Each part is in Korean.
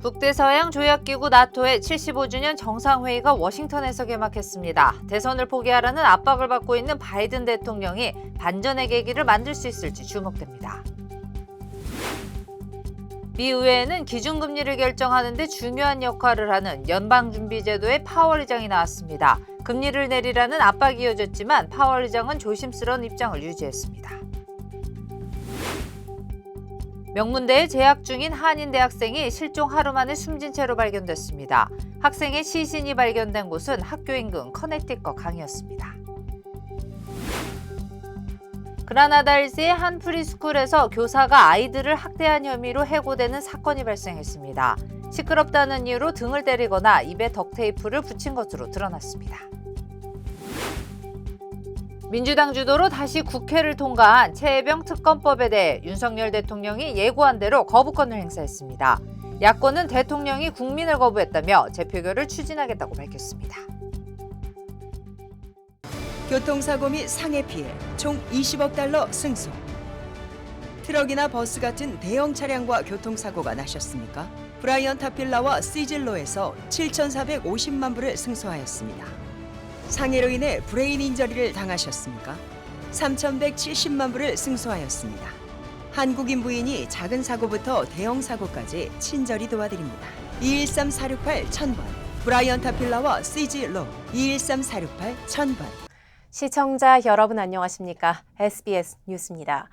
북대서양 조약기구 나토의 75주년 정상회의가 워싱턴에서 개막했습니다. 대선을 포기하라는 압박을 받고 있는 바이든 대통령이 반전의 계기를 만들 수 있을지 주목됩니다. 미 의회에는 기준금리를 결정하는 데 중요한 역할을 하는 연방준비제도의 파월 의장이 나왔습니다. 금리를 내리라는 압박이 이어졌지만 파월 의장은 조심스러운 입장을 유지했습니다. 명문대에 재학 중인 한인 대학생이 실종 하루 만에 숨진 채로 발견됐습니다. 학생의 시신이 발견된 곳은 학교 인근 커네티컷 강이었습니다. 그라나다일스의 한 프리스쿨에서 교사가 아이들을 학대한 혐의로 해고되는 사건이 발생했습니다. 시끄럽다는 이유로 등을 때리거나 입에 덕테이프를 붙인 것으로 드러났습니다. 민주당 주도로 다시 국회를 통과한 최혜병 특검법에 대해 윤석열 대통령이 예고한 대로 거부권을 행사했습니다. 야권은 대통령이 국민을 거부했다며 재표결을 추진하겠다고 밝혔습니다. 교통사고 및 상해 피해 총 20억 달러 승소. 트럭이나 버스 같은 대형 차량과 교통사고가 나셨습니까? 브라이언 타필라와 시즐로에서 7,450만 불을 승소하였습니다. 상해로 인해 브레인 인저리를 당하셨습니까? 3,170만 불을 승소하였습니다. 한국인 부인이 작은 사고부터 대형 사고까지 친절히 도와드립니다. 213-468-1000번 브라이언 타필라와 시즐로 213-468-1000번. 시청자 여러분 안녕하십니까? SBS 뉴스입니다.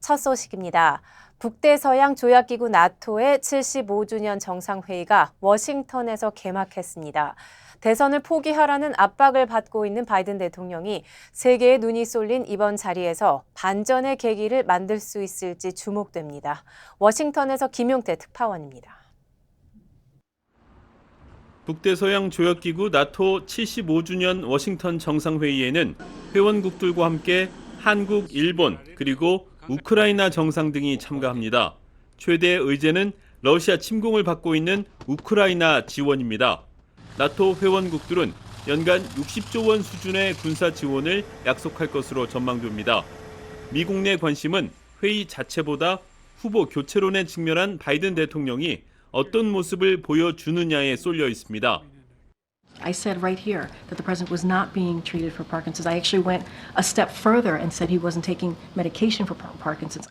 첫 소식입니다. 북대서양 조약기구 나토의 75주년 정상회의가 워싱턴에서 개막했습니다. 대선을 포기하라는 압박을 받고 있는 바이든 대통령이 세계의 눈이 쏠린 이번 자리에서 반전의 계기를 만들 수 있을지 주목됩니다. 워싱턴에서 김용태 특파원입니다. 북대서양 조약기구 나토 75주년 워싱턴 정상회의에는 회원국들과 함께 한국, 일본, 그리고 우크라이나 정상 등이 참가합니다. 최대 의제는 러시아 침공을 받고 있는 우크라이나 지원입니다. 나토 회원국들은 연간 60조 원 수준의 군사 지원을 약속할 것으로 전망됩니다. 미국 내 관심은 회의 자체보다 후보 교체론에 직면한 바이든 대통령이 어떤 모습을 보여주느냐에 쏠려 있습니다. I said right here that the president was not being treated for Parkinson's. I actually went a step further and said he wasn't taking medication for Parkinson's.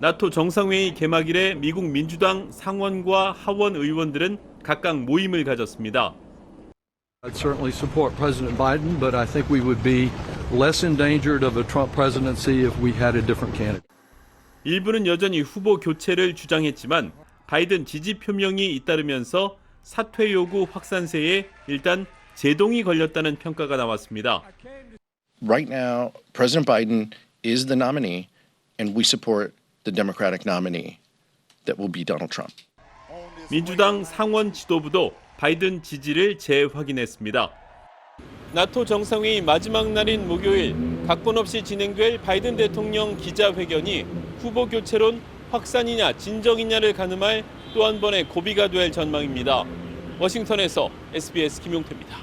나토 정상회의 개막일에 미국 민주당 상원과 하원 의원들은 각각 모임을 가졌습니다. I'd certainly support President Biden, but I think we would be less endangered of a Trump presidency if we had a different candidate. 일부는 여전히 후보 교체를 주장했지만 바이든 지지 표명이 잇따르면서 사퇴 요구 확산세에 일단 제동이 걸렸다는 평가가 나왔습니다. Right now, President Biden is the nominee, and we support the Democratic nominee that will be Donald Trump. 민주당 상원 지도부도 바이든 지지를 재확인했습니다. 나토 정상회의 마지막 날인 목요일 각본 없이 진행될 바이든 대통령 기자회견이 후보 교체론 확산이냐 진정이냐를 가늠할 또 한 번의 고비가 될 전망입니다. 워싱턴에서 SBS 김용태입니다.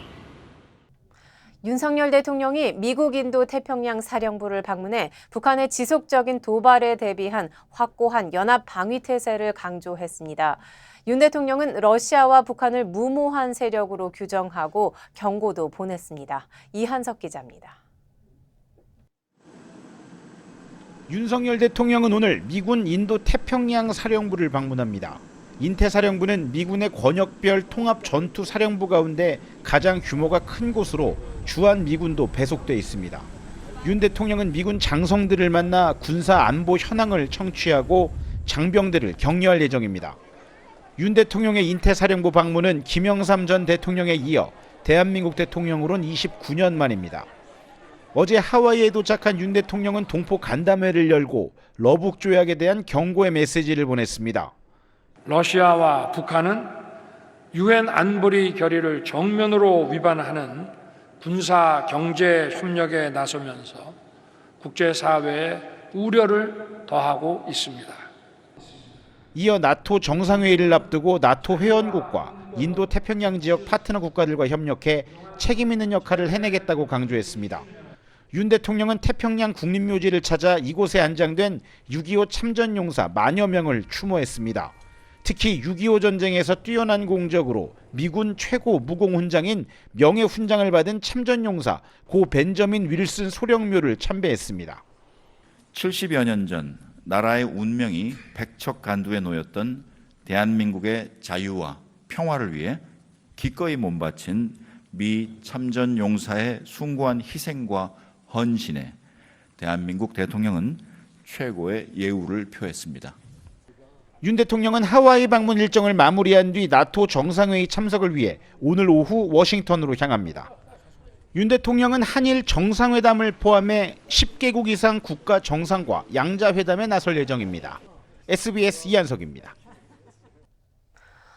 윤석열 대통령이 미국 인도 태평양 사령부를 방문해 북한의 지속적인 도발에 대비한 확고한 연합 방위 태세를 강조했습니다. 윤 대통령은 러시아와 북한을 무모한 세력으로 규정하고 경고도 보냈습니다. 이한석 기자입니다. 윤석열 대통령은 오늘 미군 인도 태평양 사령부를 방문합니다. 인태사령부는 미군의 권역별 통합 전투 사령부 가운데 가장 규모가 큰 곳으로 주한 미군도 배속돼 있습니다. 윤 대통령은 미군 장성들을 만나 군사 안보 현황을 청취하고 장병들을 격려할 예정입니다. 윤 대통령의 인태사령부 방문은 김영삼 전 대통령에 이어 대한민국 대통령으로는 29년 만입니다. 어제 하와이에 도착한 윤 대통령은 동포 간담회를 열고 러북 조약에 대한 경고의 메시지를 보냈습니다. 러시아와 북한은 유엔 안보리 결의를 정면으로 위반하는 군사 경제 협력에 나서면서 국제사회에 우려를 더하고 있습니다. 이어 나토 정상회의를 앞두고 나토 회원국과 인도 태평양 지역 파트너 국가들과 협력해 책임 있는 역할을 해내겠다고 강조했습니다. 윤 대통령은 태평양 국립묘지를 찾아 이곳에 안장된 6.25 참전용사 만여 명을 추모했습니다. 특히 6.25 전쟁에서 뛰어난 공적으로 미군 최고 무공훈장인 명예훈장을 받은 참전용사 고 벤저민 윌슨 소령묘를 참배했습니다. 70여 년 전 나라의 운명이 백척간두에 놓였던 대한민국의 자유와 평화를 위해 기꺼이 몸바친 미 참전용사의 숭고한 희생과 헌신에 대한민국 대통령은 최고의 예우를 표했습니다. 윤 대통령은 하와이 방문 일정을 마무리한 뒤 나토 정상회의 참석을 위해 오늘 오후 워싱턴으로 향합니다. 윤 대통령은 한일 정상회담을 포함해 10개국 이상 국가 정상과 양자회담에 나설 예정입니다. SBS 이한석입니다.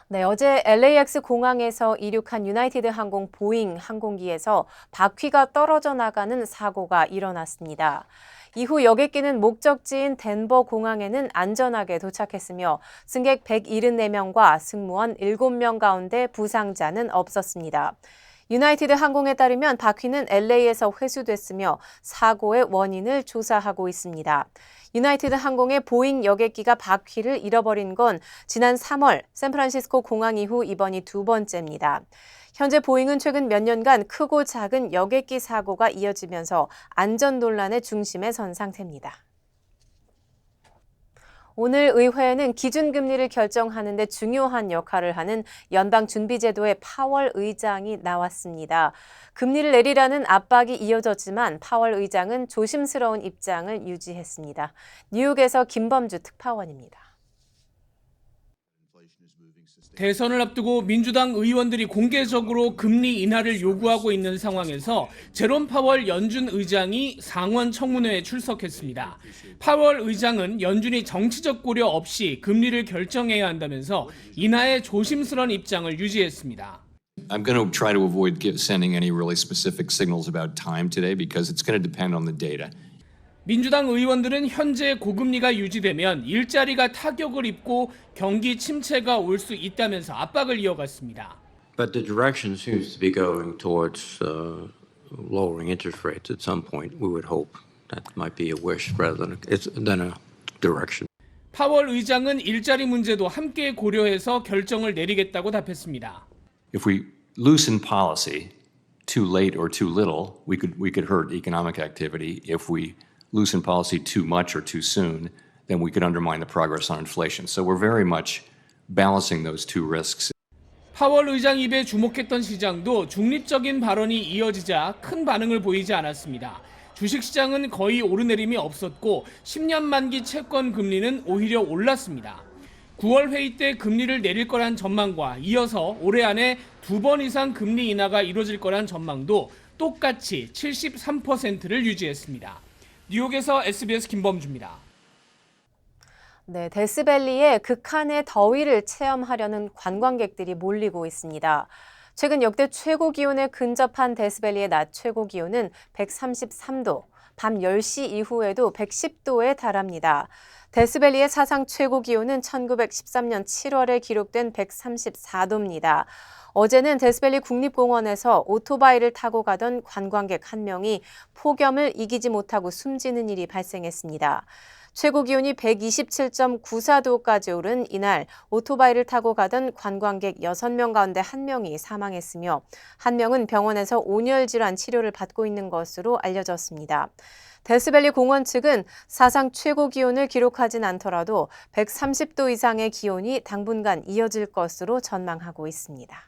네, 어제 LAX 공항에서 이륙한 유나이티드 항공 보잉 항공기에서 바퀴가 떨어져 나가는 사고가 일어났습니다. 이후 여객기는 목적지인 덴버 공항에는 안전하게 도착했으며 승객 174명과 승무원 7명 가운데 부상자는 없었습니다. 유나이티드 항공에 따르면 바퀴는 LA에서 회수됐으며 사고의 원인을 조사하고 있습니다. 유나이티드 항공의 보잉 여객기가 바퀴를 잃어버린 건 지난 3월 샌프란시스코 공항 이후 이번이 두 번째입니다. 현재 보잉은 최근 몇 년간 크고 작은 여객기 사고가 이어지면서 안전 논란의 중심에 선 상태입니다. 오늘 의회에는 기준금리를 결정하는 데 중요한 역할을 하는 연방준비제도의 파월 의장이 나왔습니다. 금리를 내리라는 압박이 이어졌지만 파월 의장은 조심스러운 입장을 유지했습니다. 뉴욕에서 김범주 특파원입니다. 대선을 앞두고 민주당 의원들이 공개적으로 금리 인하를 요구하고 있는 상황에서 제롬 파월 연준 의장이 상원 청문회에 출석했습니다. 파월 의장은 연준이 정치적 고려 없이 금리를 결정해야 한다면서 인하에 조심스러운 입장을 유지했습니다. I'm going to try to avoid sending any really specific signals about time today because it's going to depend on the data. 민주당 의원들은 현재 고금리가 유지되면 일자리가 타격을 입고 경기 침체가 올 수 있다면서 압박을 이어갔습니다. But the direction seems to be going towards lowering interest rates at some point. We would hope that might be a wish rather than a direction. 파월 의장은 일자리 문제도 함께 고려해서 결정을 내리겠다고 답했습니다. If we loosen policy too late or too little, we could hurt economic activity. If we loosen policy too much or too soon, then we could undermine the progress on inflation. So we're very much balancing those two risks. 파월 의장 입에 주목했던 시장도 중립적인 발언이 이어지자 큰 반응을 보이지 않았습니다. 주식시장은 거의 오르내림이 없었고 10년 만기 채권 금리는 오히려 올랐습니다. 9월 회의 때 금리를 내릴 거란 전망과 이어서 올해 안에 2번 이상 금리 인하가 이루어질 거란 전망도 똑같이 73%를 유지했습니다. 뉴욕에서 SBS 김범주입니다. 네, 데스밸리에 극한의 더위를 체험하려는 관광객들이 몰리고 있습니다. 최근 역대 최고 기온에 근접한 데스밸리의 낮 최고 기온은 133도, 밤 10시 이후에도 110도에 달합니다. 데스밸리의 사상 최고 기온은 1913년 7월에 기록된 134도입니다. 어제는 데스밸리 국립공원에서 오토바이를 타고 가던 관광객 한 명이 폭염을 이기지 못하고 숨지는 일이 발생했습니다. 최고 기온이 127.94도까지 오른 이날 오토바이를 타고 가던 관광객 6명 가운데 1명이 사망했으며 1명은 병원에서 온열 질환 치료를 받고 있는 것으로 알려졌습니다. 데스밸리 공원 측은 사상 최고 기온을 기록하진 않더라도 130도 이상의 기온이 당분간 이어질 것으로 전망하고 있습니다.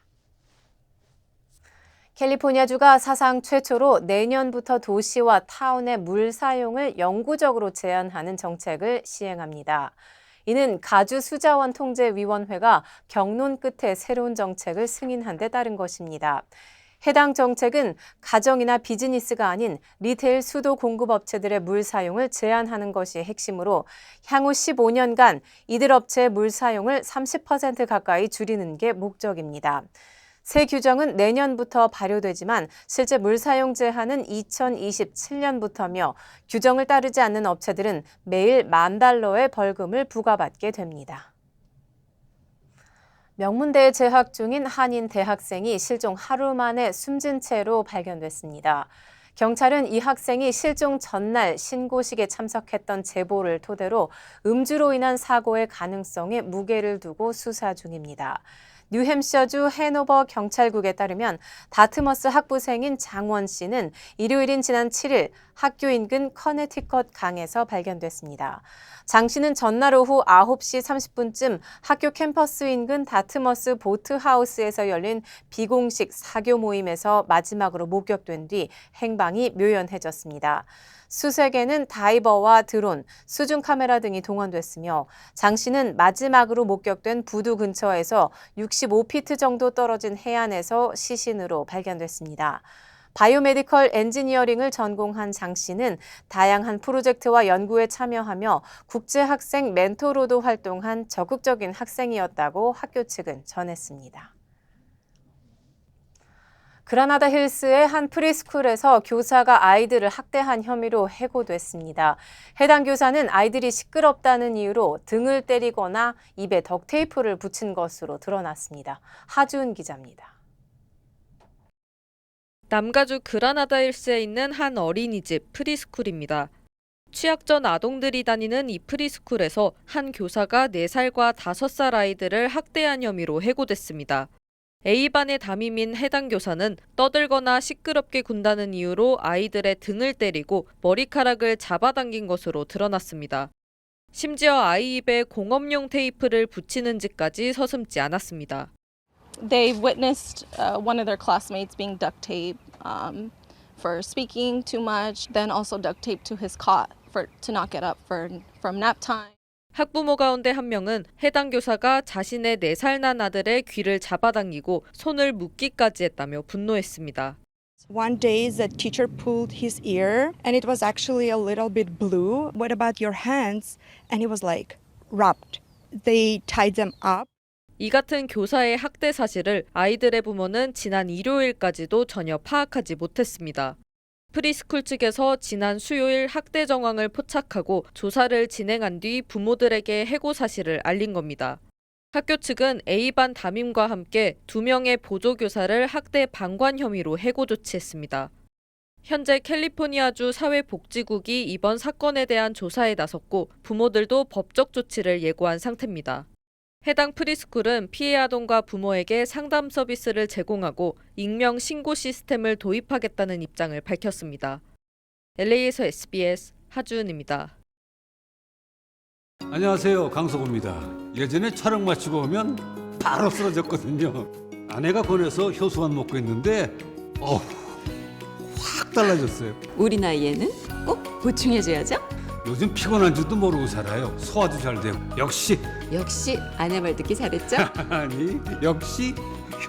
캘리포니아주가 사상 최초로 내년부터 도시와 타운의 물 사용을 영구적으로 제한하는 정책을 시행합니다. 이는 가주수자원통제위원회가 경론 끝에 새로운 정책을 승인한 데 따른 것입니다. 해당 정책은 가정이나 비즈니스가 아닌 리테일 수도 공급업체들의 물 사용을 제한하는 것이 핵심으로 향후 15년간 이들 업체의 물 사용을 30% 가까이 줄이는 게 목적입니다. 새 규정은 내년부터 발효되지만 실제 물 사용 제한은 2027년부터며 규정을 따르지 않는 업체들은 매일 $10,000의 벌금을 부과받게 됩니다. 명문대에 재학 중인 한인 대학생이 실종 하루 만에 숨진 채로 발견됐습니다. 경찰은 이 학생이 실종 전날 신고식에 참석했던 제보를 토대로 음주로 인한 사고의 가능성에 무게를 두고 수사 중입니다. 뉴햄셔주 해노버 경찰국에 따르면 다트머스 학부생인 장원 씨는 일요일인 지난 7일 학교 인근 커네티컷 강에서 발견됐습니다. 장 씨는 전날 오후 9시 30분쯤 학교 캠퍼스 인근 다트머스 보트하우스에서 열린 비공식 사교 모임에서 마지막으로 목격된 뒤 행방이 묘연해졌습니다. 수색에는 다이버와 드론, 수중 카메라 등이 동원됐으며 장 씨는 마지막으로 목격된 부두 근처에서 65피트 정도 떨어진 해안에서 시신으로 발견됐습니다. 바이오메디컬 엔지니어링을 전공한 장 씨는 다양한 프로젝트와 연구에 참여하며 국제학생 멘토로도 활동한 적극적인 학생이었다고 학교 측은 전했습니다. 그라나다 힐스의 한 프리스쿨에서 교사가 아이들을 학대한 혐의로 해고됐습니다. 해당 교사는 아이들이 시끄럽다는 이유로 등을 때리거나 입에 덕테이프를 붙인 것으로 드러났습니다. 하주은 기자입니다. 남가주 그라나다 힐스에 있는 한 어린이집 프리스쿨입니다. 취약 전 아동들이 다니는 이 프리스쿨에서 한 교사가 4살과 5살 아이들을 학대한 혐의로 해고됐습니다. A반의 담임인 해당 교사는 떠들거나 시끄럽게 군다는 이유로 아이들의 등을 때리고 머리카락을 잡아당긴 것으로 드러났습니다. 심지어 아이 입에 공업용 테이프를 붙이는 짓까지 서슴지 않았습니다. They witnessed one of their classmates being duct taped for speaking too much, then also duct taped to his cot to not get up from nap time. 학부모 가운데 한 명은 해당 교사가 자신의 4살 난 아들의 귀를 잡아당기고 손을 묶기까지 했다며 분노했습니다. One day the teacher pulled his ear and it was actually a little bit blue. What about your hands? And it was like wrapped. They tied them up. 이 같은 교사의 학대 사실을 아이들의 부모는 지난 일요일까지도 전혀 파악하지 못했습니다. 프리스쿨 측에서 지난 수요일 학대 정황을 포착하고 조사를 진행한 뒤 부모들에게 해고 사실을 알린 겁니다. 학교 측은 A반 담임과 함께 2명의 보조교사를 학대 방관 혐의로 해고 조치했습니다. 현재 캘리포니아주 사회복지국이 이번 사건에 대한 조사에 나섰고 부모들도 법적 조치를 예고한 상태입니다. 해당 프리스쿨은 피해 아동과 부모에게 상담 서비스를 제공하고 익명 신고 시스템을 도입하겠다는 입장을 밝혔습니다. LA에서 SBS 하주은입니다. 안녕하세요. 강석호입니다. 예전에 촬영 마치고 오면 바로 쓰러졌거든요. 아내가 권해서 효소만 먹고 있는데 확 달라졌어요. 우리 나이에는 꼭 보충해줘야죠. 요즘 피곤한 줄도 모르고 살아요. 소화도 잘 되고. 역시 아내 말 듣기 잘했죠? 아니 역시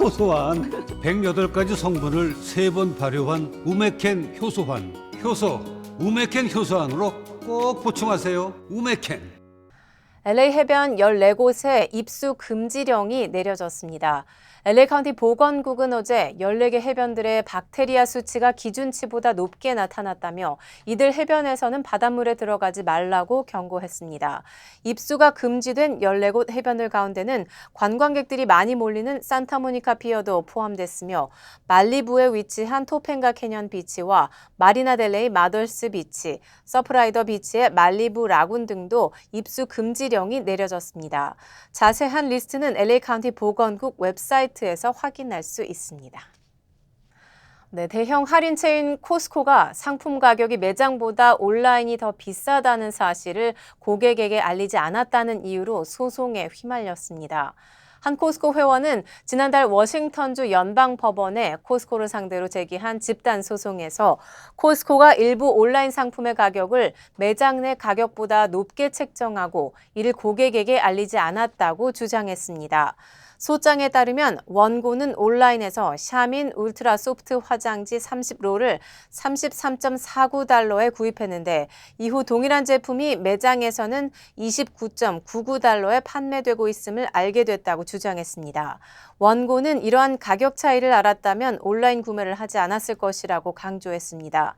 효소환. 108가지 성분을 3번 발효한 우메켄 효소환. 효소 우메켄 효소환으로 꼭 보충하세요. 우메켄. LA 해변 14곳에 입수 금지령이 내려졌습니다. LA 카운티 보건국은 어제 14개 해변들의 박테리아 수치가 기준치보다 높게 나타났다며 이들 해변에서는 바닷물에 들어가지 말라고 경고했습니다. 입수가 금지된 14곳 해변들 가운데는 관광객들이 많이 몰리는 산타모니카 피어도 포함됐으며 말리부에 위치한 토펜가 캐년 비치와 마리나 델레이 마덜스 비치, 서프라이더 비치의 말리부 라군 등도 입수 금지령이 내려졌습니다. 자세한 리스트는 LA 카운티 보건국 웹사이트에서 확인할 수 있습니다. 네, 대형 할인 체인 코스코가 상품 가격이 매장보다 온라인이 더 비싸다는 사실을 고객에게 알리지 않았다는 이유로 소송에 휘말렸습니다. 한 코스코 회원은 지난달 워싱턴주 연방법원에 코스코를 상대로 제기한 집단 소송에서 코스코가 일부 온라인 상품의 가격을 매장 내 가격보다 높게 책정하고 이를 고객에게 알리지 않았다고 주장했습니다. 소장에 따르면 원고는 온라인에서 샤민 울트라 소프트 화장지 30롤을 33.49달러에 구입했는데 이후 동일한 제품이 매장에서는 29.99달러에 판매되고 있음을 알게 됐다고 주장했습니다. 원고는 이러한 가격 차이를 알았다면 온라인 구매를 하지 않았을 것이라고 강조했습니다.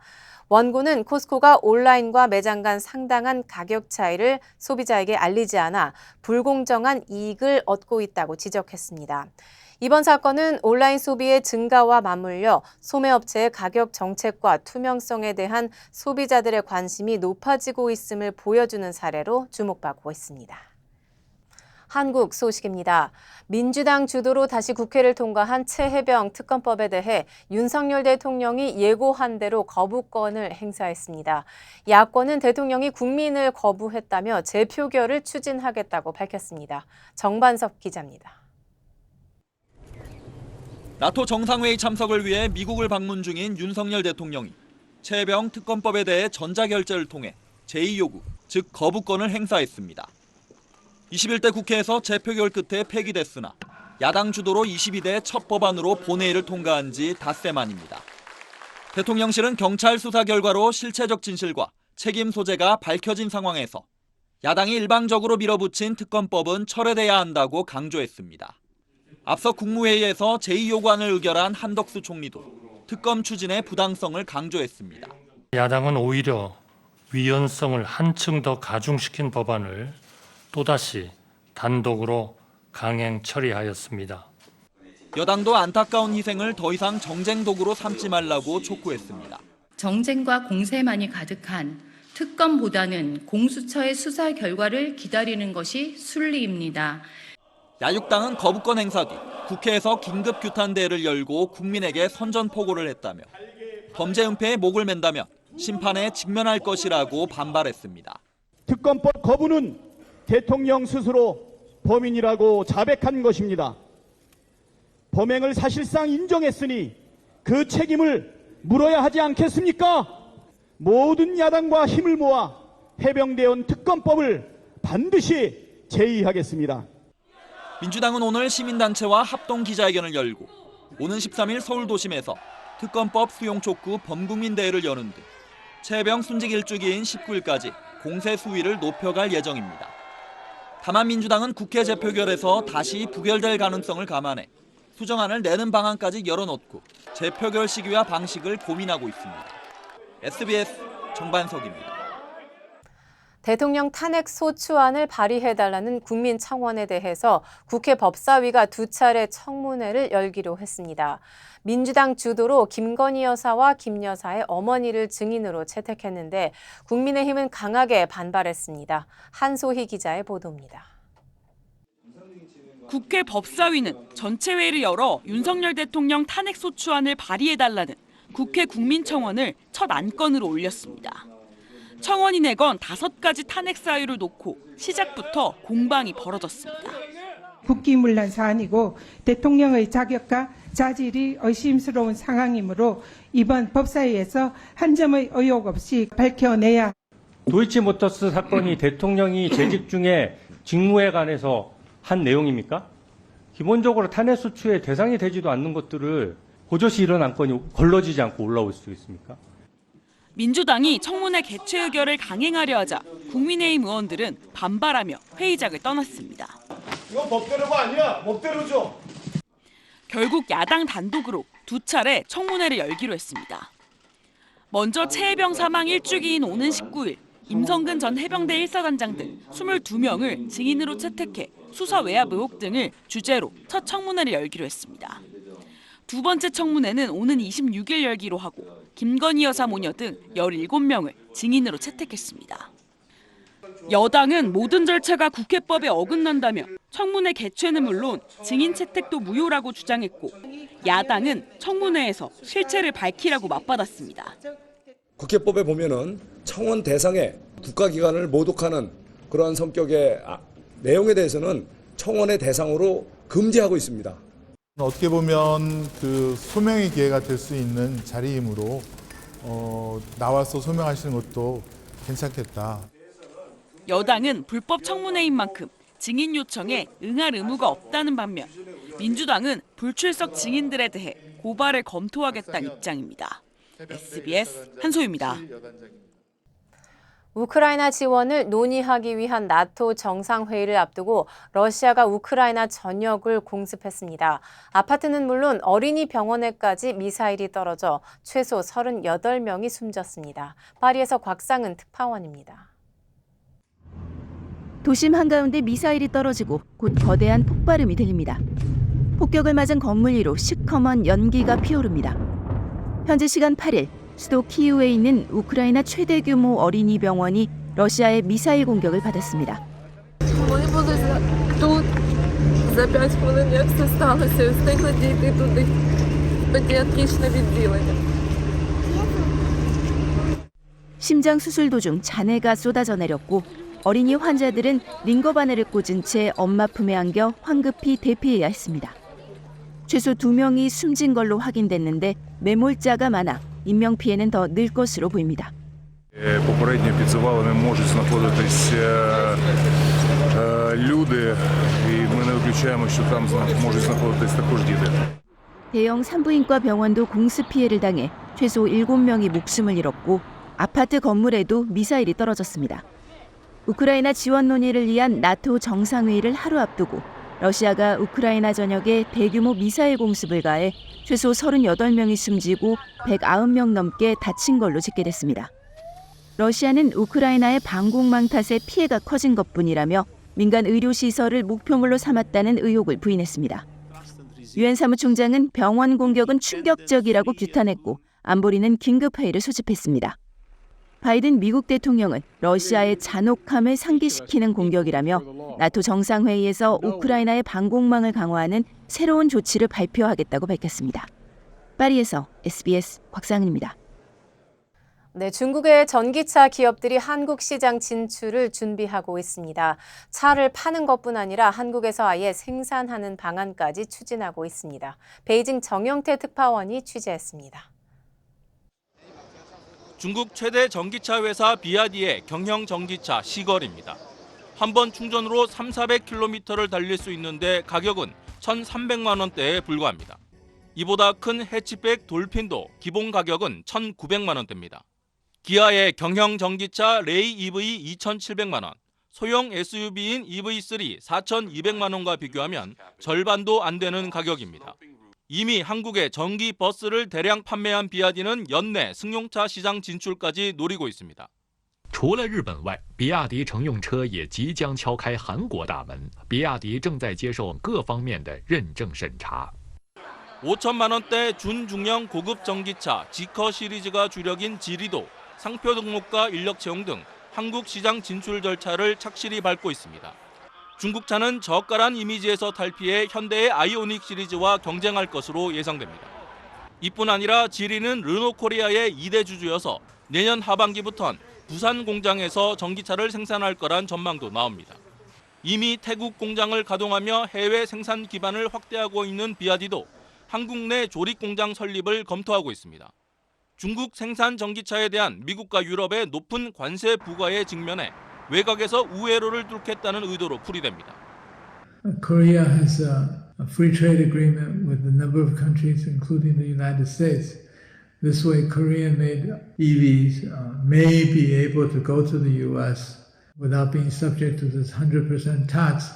원고는 코스코가 온라인과 매장 간 상당한 가격 차이를 소비자에게 알리지 않아 불공정한 이익을 얻고 있다고 지적했습니다. 이번 사건은 온라인 소비의 증가와 맞물려 소매업체의 가격 정책과 투명성에 대한 소비자들의 관심이 높아지고 있음을 보여주는 사례로 주목받고 있습니다. 한국 소식입니다. 민주당 주도로 다시 국회를 통과한 최혜병 특검법에 대해 윤석열 대통령이 예고한 대로 거부권을 행사했습니다. 야권은 대통령이 국민을 거부했다며 재표결을 추진하겠다고 밝혔습니다. 정반석 기자입니다. 나토 정상회의 참석을 위해 미국을 방문 중인 윤석열 대통령이 최혜병 특검법에 대해 전자결제를 통해 제2요구, 즉 거부권을 행사했습니다. 21대 국회에서 재표결 끝에 폐기됐으나 야당 주도로 22대 첫 법안으로 본회의를 통과한 지 닷새 만입니다. 대통령실은 경찰 수사 결과로 실체적 진실과 책임 소재가 밝혀진 상황에서 야당이 일방적으로 밀어붙인 특검법은 철회돼야 한다고 강조했습니다. 앞서 국무회의에서 제2요구안을 의결한 한덕수 총리도 특검 추진의 부당성을 강조했습니다. 야당은 오히려 위헌성을 한층 더 가중시킨 법안을 또다시 단독으로 강행 처리하였습니다. 여당도 안타까운 희생을 더 이상 정쟁 도구로 삼지 말라고 촉구했습니다. 정쟁과 공세만이 가득한 특검보다는 공수처의 수사 결과를 기다리는 것이 순리입니다. 야육당은 거부권 행사 뒤 국회에서 긴급 규탄대회를 열고 국민에게 선전포고를 했다며 범죄 은폐에 목을 맨다면 심판에 직면할 것이라고 반발했습니다. 특검법 거부는 대통령 스스로 범인이라고 자백한 것입니다. 범행을 사실상 인정했으니 그 책임을 물어야 하지 않겠습니까? 모든 야당과 힘을 모아 해병대원 특검법을 반드시 제의하겠습니다. 민주당은 오늘 시민단체와 합동 기자회견을 열고 오는 13일 서울도심에서 특검법 수용 촉구 범국민대회를 여는 등 최혜병 순직 일주기인 19일까지 공세 수위를 높여갈 예정입니다. 다만 민주당은 국회 재표결에서 다시 부결될 가능성을 감안해 수정안을 내는 방안까지 열어놓고 재표결 시기와 방식을 고민하고 있습니다. SBS 정반석입니다. 대통령 탄핵 소추안을 발의해달라는 국민청원에 대해서 국회 법사위가 2차례 청문회를 열기로 했습니다. 민주당 주도로 김건희 여사와 김 여사의 어머니를 증인으로 채택했는데 국민의힘은 강하게 반발했습니다. 한소희 기자의 보도입니다. 국회 법사위는 전체 회의를 열어 윤석열 대통령 탄핵 소추안을 발의해달라는 국회 국민청원을 첫 안건으로 올렸습니다. 청원이 내건 5가지 탄핵 사유를 놓고 시작부터 공방이 벌어졌습니다. 국기문란 사안이고 대통령의 자격과 자질이 의심스러운 상황이므로 이번 법사위에서 한 점의 의혹 없이 밝혀내야. 도이치모터스 사건이 대통령이 재직 중에 직무에 관해서 한 내용입니까? 기본적으로 탄핵 소추의 대상이 되지도 않는 것들을 고조시 이런 안건이 걸러지지 않고 올라올 수 있습니까? 민주당이 청문회 개최 의결을 강행하려 하자 국민의힘 의원들은 반발하며 회의장을 떠났습니다. 이건 법대로가 아니야. 법대로죠. 결국 야당 단독으로 2차례 청문회를 열기로 했습니다. 먼저 최혜병 사망 1주기인 오는 19일 임성근 전 해병대 1사단장 등 22명을 증인으로 채택해 수사 외압 의혹 등을 주제로 첫 청문회를 열기로 했습니다. 두 번째 청문회는 오는 26일 열기로 하고 김건희 여사 모녀 등 17명을 증인으로 채택했습니다. 여당은 모든 절차가 국회법에 어긋난다며 청문회 개최는 물론 증인 채택도 무효라고 주장했고 야당은 청문회에서 실체를 밝히라고 맞받았습니다. 국회법에 보면은 청원 대상에 국가기관을 모독하는 그러한 성격의 내용에 대해서는 청원의 대상으로 금지하고 있습니다. 어떻게 보면 그 소명의 기회가 될 수 있는 자리이므로 나와서 소명하시는 것도 괜찮겠다. 여당은 불법 청문회인 만큼 증인 요청에 응할 의무가 없다는 반면 민주당은 불출석 증인들에 대해 고발을 검토하겠다는 입장입니다. SBS 한소희입니다. 우크라이나 지원을 논의하기 위한 나토 정상회의를 앞두고 러시아가 우크라이나 전역을 공습했습니다. 아파트는 물론 어린이 병원에까지 미사일이 떨어져 최소 38명이 숨졌습니다. 파리에서 곽상은 특파원입니다. 도심 한가운데 미사일이 떨어지고 곧 거대한 폭발음이 들립니다. 폭격을 맞은 건물 위로 시커먼 연기가 피오릅니다. 현지 시간 8일 수도 키이우에 있는 우크라이나 최대 규모 어린이 병원이 러시아의 미사일 공격을 받았습니다. 심장 수술 도중 잔해가 쏟아져 내렸고 어린이 환자들은 링거바네를 꽂은 채 엄마 품에 안겨 황급히 대피해야 했습니다. 최소 2명이 숨진 걸로 확인됐는데 매몰자가 많아 인명피해는 더 늘 것으로 보입니다. Попередньо під завалами можуть знаходитись люди, і ми не виключаємо, що там можуть знаходитись також діти. 대형 산부인과 병원도 공습 피해를 당해 최소 7명이 목숨을 잃었고 아파트 건물에도 미사일이 떨어졌습니다. 우크라이나 지원 논의를 위한 나토 정상회의를 하루 앞두고 러시아가 우크라이나 전역에 대규모 미사일 공습을 가해 최소 38명이 숨지고 109명 넘게 다친 걸로 집계됐습니다. 러시아는 우크라이나의 방공망 탓에 피해가 커진 것뿐이라며 민간 의료시설을 목표물로 삼았다는 의혹을 부인했습니다. 유엔 사무총장은 병원 공격은 충격적이라고 규탄했고 안보리는 긴급회의를 소집했습니다. 바이든 미국 대통령은 러시아의 잔혹함을 상기시키는 공격이라며 나토 정상회의에서 우크라이나의 방공망을 강화하는 새로운 조치를 발표하겠다고 밝혔습니다. 파리에서 SBS 곽상은입니다. 네, 중국의 전기차 기업들이 한국 시장 진출을 준비하고 있습니다. 차를 파는 것뿐 아니라 한국에서 아예 생산하는 방안까지 추진하고 있습니다. 베이징 정영태 특파원이 취재했습니다. 중국 최대 전기차 회사 비아디의 경형 전기차 시걸입니다. 한 번 충전으로 300-400km를 달릴 수 있는데 가격은 1,300만 원대에 불과합니다. 이보다 큰 해치백 돌핀도 기본 가격은 1,900만 원대입니다. 기아의 경형 전기차 레이 EV 2,700만 원, 소형 SUV인 EV3 4,200만 원과 비교하면 절반도 안 되는 가격입니다. 이미 한국에 전기 버스를 대량 판매한 비아디는 연내 승용차 시장 진출까지 노리고 있습니다. 除了日本外，比亚迪乘用车也即将敲开韩国大门。比亚迪正在接受各方面的认证审查。 5천만 원대 준중형 고급 전기차 지커 시리즈가 주력인 지리도 상표 등록과 인력 채용 등 한국 시장 진출 절차를 착실히 밟고 있습니다. 중국차는 저가란 이미지에서 탈피해 현대의 아이오닉 시리즈와 경쟁할 것으로 예상됩니다. 이뿐 아니라 지리는 르노코리아의 2대 주주여서 내년 하반기부턴 부산 공장에서 전기차를 생산할 거란 전망도 나옵니다. 이미 태국 공장을 가동하며 해외 생산 기반을 확대하고 있는 비아디도 한국 내 조립 공장 설립을 검토하고 있습니다. 중국 생산 전기차에 대한 미국과 유럽의 높은 관세 부과에 직면해 외곽에서 우회로를 뚫겠다는 의도로 풀이됩니다. Korea has a free trade agreement with a number of countries, including the United States. This way, Korean-made EVs may be able to go to the U.S. without being subject to this 100% tax.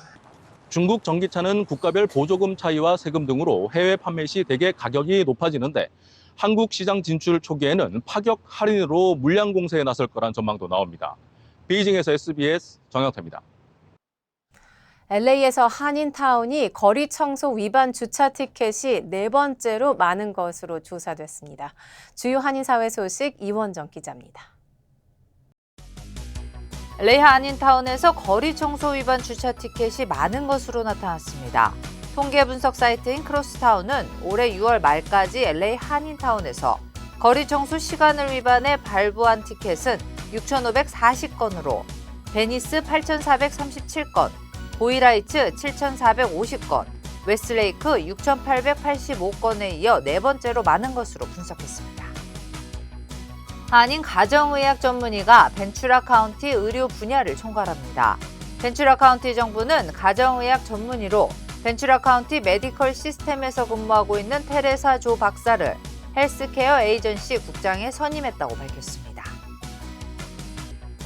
중국 전기차는 국가별 보조금 차이와 세금 등으로 해외 판매 시 대개 가격이 높아지는데 한국 시장 진출 초기에는 파격 할인으로 물량 공세에 나설 거란 전망도 나옵니다. 베이징에서 SBS 정영태입니다. LA에서 한인타운이 거리 청소 위반 주차 티켓이 4번째로 많은 것으로 조사됐습니다. 주요 한인사회 소식 이원정 기자입니다. LA 한인타운에서 거리 청소 위반 주차 티켓이 많은 것으로 나타났습니다. 통계 분석 사이트인 크로스타운은 올해 6월 말까지 LA 한인타운에서 거리 청소 시간을 위반해 발부한 티켓은 6,540건으로 베니스 8,437건, 보이라이츠 7,450건, 웨스트레이크 6,885건에 이어 4번째로 많은 것으로 분석했습니다. 한인 가정의학 전문의가 벤츄라 카운티 의료 분야를 총괄합니다. 벤츄라 카운티 정부는 가정의학 전문의로 벤츄라 카운티 메디컬 시스템에서 근무하고 있는 테레사 조 박사를 헬스케어 에이전시 국장에 선임했다고 밝혔습니다.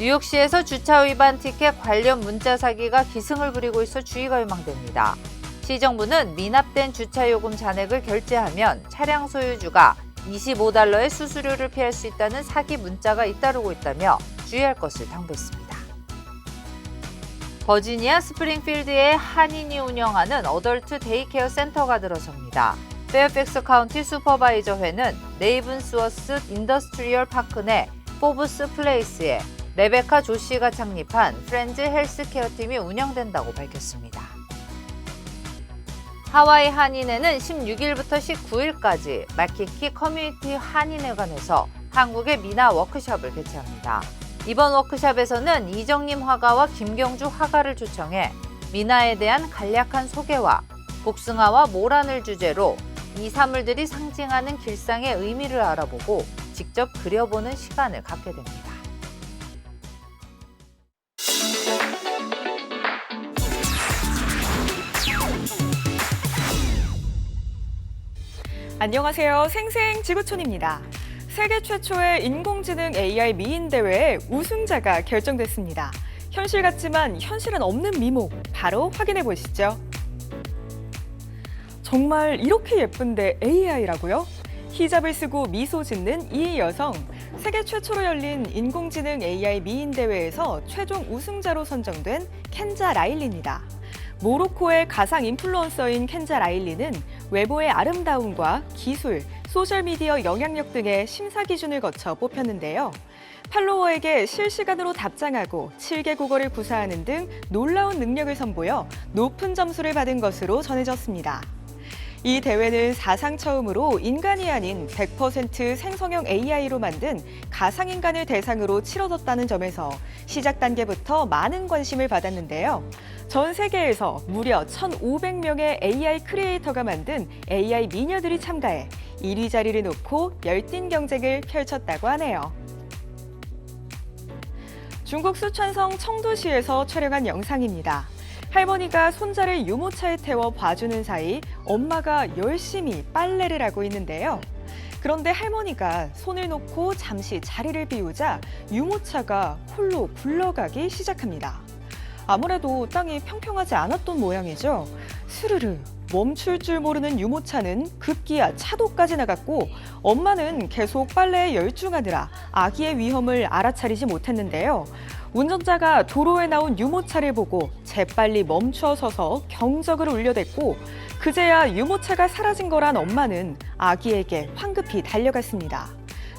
뉴욕시에서 주차 위반 티켓 관련 문자 사기가 기승을 부리고 있어 주의가 요망됩니다. 시정부는 미납된 주차요금 잔액을 결제하면 차량 소유주가 $25의 수수료를 피할 수 있다는 사기 문자가 잇따르고 있다며 주의할 것을 당부했습니다. 버지니아 스프링필드에 한인이 운영하는 어덜트 데이케어 센터가 들어섭니다. 페어팩스 카운티 슈퍼바이저회는 네이븐스워스 인더스트리얼 파크 내 포브스 플레이스에 레베카 조 씨가 창립한 프렌즈 헬스케어 팀이 운영된다고 밝혔습니다. 하와이 한인회는 16일부터 19일까지 마키키 커뮤니티 한인회관에서 한국의 미나 워크숍을 개최합니다. 이번 워크숍에서는 이정림 화가와 김경주 화가를 초청해 미나에 대한 간략한 소개와 복숭아와 모란을 주제로 이 사물들이 상징하는 길상의 의미를 알아보고 직접 그려보는 시간을 갖게 됩니다. 안녕하세요. 생생지구촌입니다. 세계 최초의 인공지능 AI 미인 대회의 우승자가 결정됐습니다. 현실 같지만 현실은 없는 미목, 바로 확인해 보시죠. 정말 이렇게 예쁜데 AI라고요? 히잡을 쓰고 미소 짓는 이 여성. 세계 최초로 열린 인공지능 AI 미인 대회에서 최종 우승자로 선정된 켄자 라일리입니다. 모로코의 가상 인플루언서인 켄자 라일리는 외모의 아름다움과 기술, 소셜미디어 영향력 등의 심사 기준을 거쳐 뽑혔는데요. 팔로워에게 실시간으로 답장하고 7개 국어를 구사하는 등 놀라운 능력을 선보여 높은 점수를 받은 것으로 전해졌습니다. 이 대회는 사상 처음으로 인간이 아닌 100% 생성형 AI로 만든 가상인간을 대상으로 치러졌다는 점에서 시작 단계부터 많은 관심을 받았는데요. 전 세계에서 무려 1,500명의 AI 크리에이터가 만든 AI 미녀들이 참가해 1위 자리를 놓고 열띤 경쟁을 펼쳤다고 하네요. 중국 수촨성 청두시에서 촬영한 영상입니다. 할머니가 손자를 유모차에 태워 봐주는 사이 엄마가 열심히 빨래를 하고 있는데요. 그런데 할머니가 손을 놓고 잠시 자리를 비우자 유모차가 홀로 굴러가기 시작합니다. 아무래도 땅이 평평하지 않았던 모양이죠. 스르르 멈출 줄 모르는 유모차는 급기야 차도까지 나갔고 엄마는 계속 빨래에 열중하느라 아기의 위험을 알아차리지 못했는데요. 운전자가 도로에 나온 유모차를 보고 재빨리 멈춰 서서 경적을 울려댔고 그제야 유모차가 사라진 거란 엄마는 아기에게 황급히 달려갔습니다.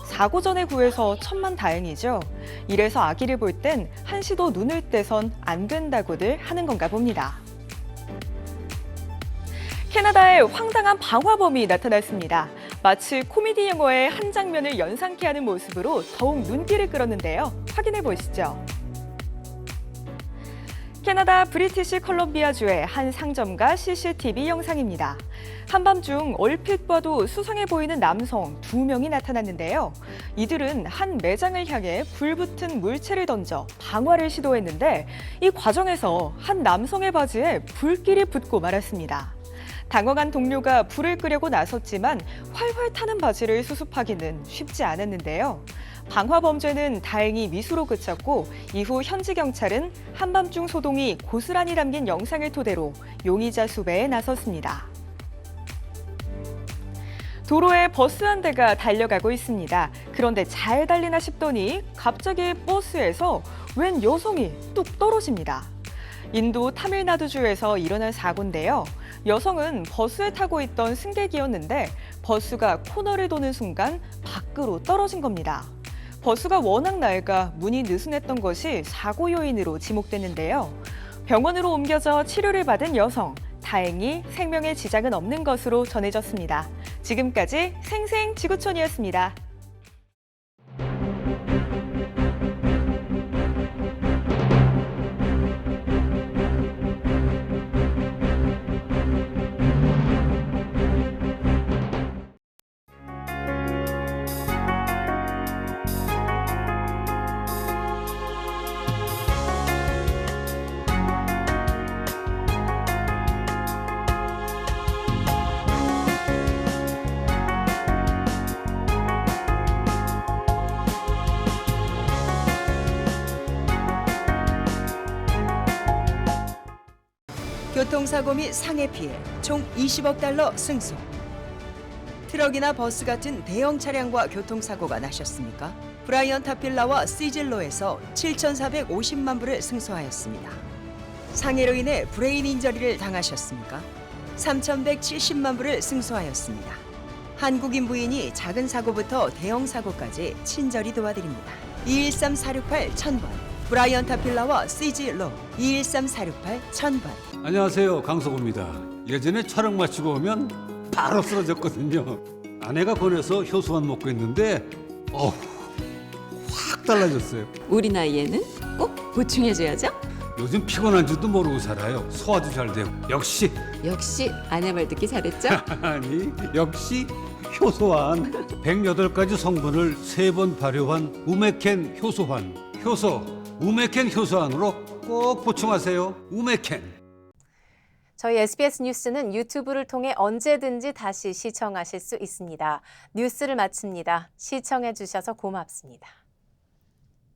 사고 전에 구해서 천만다행이죠. 이래서 아기를 볼 땐 한시도 눈을 떼선 안 된다고들 하는 건가 봅니다. 캐나다에 황당한 방화범이 나타났습니다. 마치 코미디 영화의 한 장면을 연상케 하는 모습으로 더욱 눈길을 끌었는데요. 확인해 보시죠. 캐나다 브리티시 컬럼비아주의 한 상점가 CCTV 영상입니다. 한밤중 얼핏 봐도 수상해 보이는 남성 2명이 나타났는데요. 이들은 한 매장을 향해 불붙은 물체를 던져 방화를 시도했는데 이 과정에서 한 남성의 바지에 불길이 붙고 말았습니다. 당황한 동료가 불을 끄려고 나섰지만 활활 타는 바지를 수습하기는 쉽지 않았는데요. 방화 범죄는 다행히 미수로 그쳤고 이후 현지 경찰은 한밤중 소동이 고스란히 담긴 영상을 토대로 용의자 수배에 나섰습니다. 도로에 버스 한 대가 달려가고 있습니다. 그런데 잘 달리나 싶더니 갑자기 버스에서 웬 여성이 뚝 떨어집니다. 인도 타밀나두주에서 일어난 사고인데요. 여성은 버스에 타고 있던 승객이었는데 버스가 코너를 도는 순간 밖으로 떨어진 겁니다. 버스가 워낙 낡아 문이 느슨했던 것이 사고 요인으로 지목됐는데요. 병원으로 옮겨져 치료를 받은 여성, 다행히 생명에 지장은 없는 것으로 전해졌습니다. 지금까지 생생지구촌이었습니다. 교통사고 및 상해 피해 총 20억 달러 승소. 트럭이나 버스 같은 대형 차량과 교통사고가 나셨습니까? 브라이언 타필라와 시즐로에서 7,450만 불을 승소하였습니다. 상해로 인해 브레인 인저리를 당하셨습니까? 3,170만 불을 승소하였습니다. 한국인 부인이 작은 사고부터 대형 사고까지 친절히 도와드립니다. 213-468-1000번 브라이언 타필라와 시즐로 213-468-1000번. 안녕하세요, 강석우입니다. 예전에 촬영 마치고 오면 바로 쓰러졌거든요. 아내가 권해서 효소만 먹고 있는데 확 달라졌어요. 우리 나이에는 꼭 보충해줘야죠. 요즘 피곤한 줄도 모르고 살아요. 소화도 잘 되고. 역시 아내 말 듣기 잘했죠? 아니 역시 효소환. 108가지 성분을 3번 발효한 우메켄 효소환. 우메켄 효소환으로 꼭 보충하세요. 우메켄. 저희 SBS 뉴스는 유튜브를 통해 언제든지 다시 시청하실 수 있습니다. 뉴스를 마칩니다. 시청해 주셔서 고맙습니다.